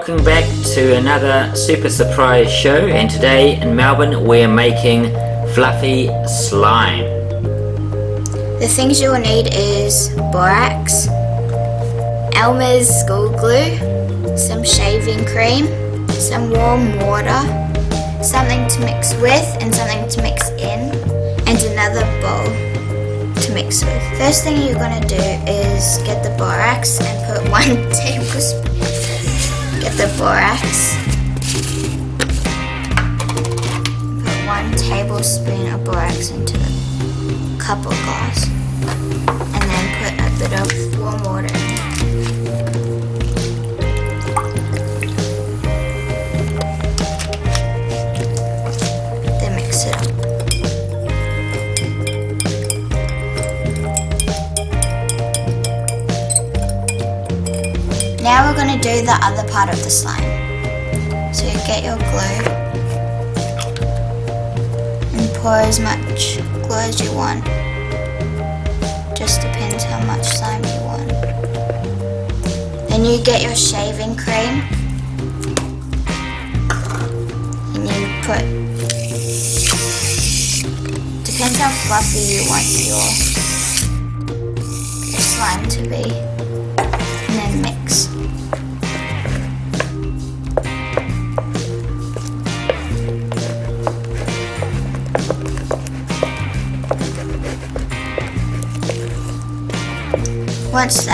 welcome back to another super surprise show, and today in Melbourne we're making fluffy slime. The things you will need is borax, Elmer's school glue, some shaving cream, some warm water, something to mix with and something to mix in, and another bowl to mix with. First thing you're going to do is get the borax and put 1 tablespoon. Get the borax. Put 1 tablespoon of borax into a cup or glass, and then put a bit of warm water in it. Then mix it up. Now we're going to do the other part of the slime. So you get your glue and pour as much glue as you want. Just depends how much slime you want. Then you get your shaving cream and you put, depends how fluffy you want your slime to be, and then mix. Once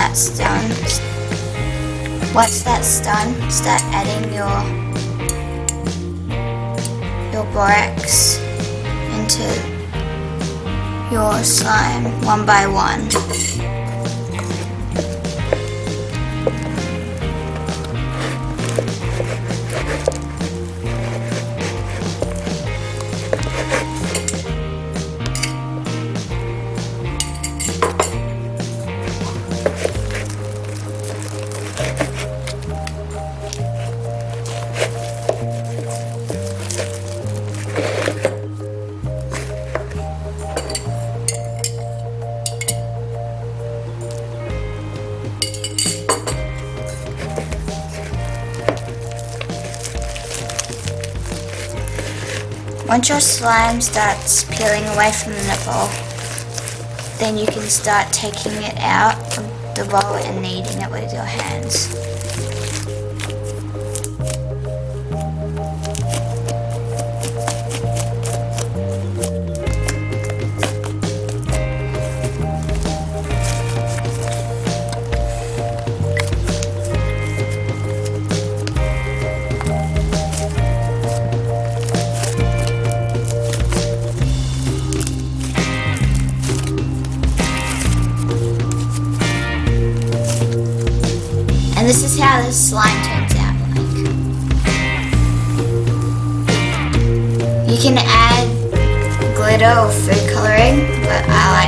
that's done, start adding your borax into your slime one by one. Once your slime starts peeling away from the bowl, then you can start taking it out of the bowl and kneading it with your hands. And this is how the slime turns out like. You can add glitter or food coloring, but I